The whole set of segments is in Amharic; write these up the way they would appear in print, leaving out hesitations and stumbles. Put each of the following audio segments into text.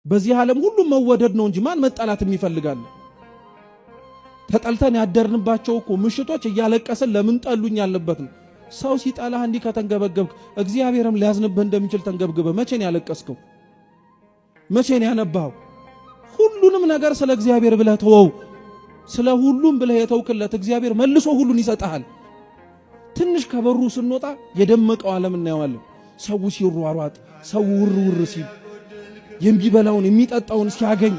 በዚህ ዓለም ሁሉ መወደድ ነው እንጂ ማን መጣላትም ይፈልጋል? ተጠልተን ያደርንባቸው እኮ ምሽቶች እያለቀስን ለምን ጠሉኝ ያለበት ነው። ሰው ሲጣላህ እንዲህ ከተንገበገብክ እግዚአብሔርም ሊያዝንብህ እንደሚችል ተንገብግበህ መቼ ነው ያለቀስከው? መቼ ነው ያነባው? ሁሉንም ነገር ስለ እግዚአብሔር ብለህ ተወው። ስለ ሁሉም ብለህ የተውክለት እግዚአብሔር መልሶ ሁሉን ይሰጣል። ትንሽ ከበሩ ስንወጣ የደመቀው ዓለም እናየዋለን። ሰው ሲሯሯጥ፣ ሰው ውርውር ሲል፣ የሚበላውን የሚጠጣውን ሲያገኝ፣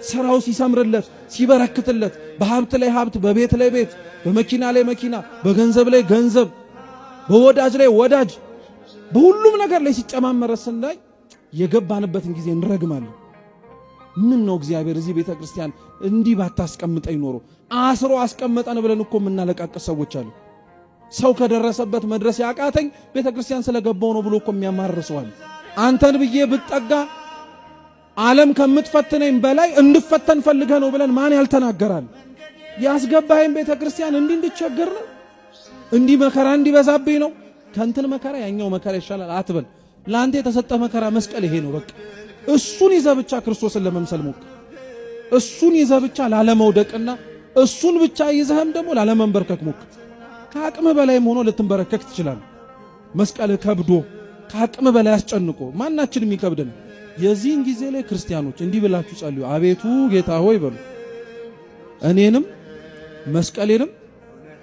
ስራው ሲሰምርለት፣ ሲበረክትለት፣ በሀብት ላይ ሀብት፣ በቤት ላይ ቤት፣ በመኪና ላይ መኪና፣ በገንዘብ ላይ ገንዘብ፣ በወዳጅ ላይ ወዳጅ፣ በሁሉም ነገር ላይ ሲጨማመረ ስናይ የገባንበትን ጊዜ እንረግማለን። ምን ነው እግዚአብሔር እዚህ ቤተ ክርስቲያን እንዲህ ባታስቀምጠኝ ኖሮ አስሮ አስቀመጠን ብለን እኮ የምናለቃቀስ ሰዎች አሉ። ሰው ከደረሰበት መድረስ ያቃተኝ ቤተ ክርስቲያን ስለገባው ነው ብሎ እኮ የሚያማርሰዋል። አንተን ብዬ ብጠጋ ዓለም ከምትፈትነኝ በላይ እንድፈተን ፈልገህ ነው ብለን ማን ያልተናገራል? ያስገባኸኝ ቤተ ክርስቲያን እንዲህ እንድቸገር ነው? እንዲህ መከራ እንዲበዛብኝ ነው? ከንትን መከራ ያኛው መከራ ይሻላል አትበል። ለአንተ የተሰጠ መከራ መስቀል ይሄ ነው በቃ። እሱን ይዘህ ብቻ ክርስቶስን ለመምሰል ሞክር። እሱን ይዘህ ብቻ ላለመውደቅና እሱን ብቻ ይዘህም ደግሞ ላለመንበርከክ ሞክር። ከአቅምህ በላይም ሆኖ ልትንበረከክ ትችላለህ። መስቀል ከብዶ ከአቅምህ በላይ አስጨንቆ ማናችንም ይከብደን። የዚህን ጊዜ ላይ ክርስቲያኖች እንዲህ ብላችሁ ጸልዩ። አቤቱ ጌታ ሆይ በሉ፣ እኔንም መስቀሌንም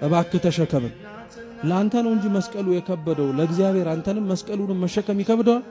እባክህ ተሸከመን። ለአንተ ነው እንጂ መስቀሉ የከበደው ለእግዚአብሔር አንተንም መስቀሉንም መሸከም ይከብደዋል?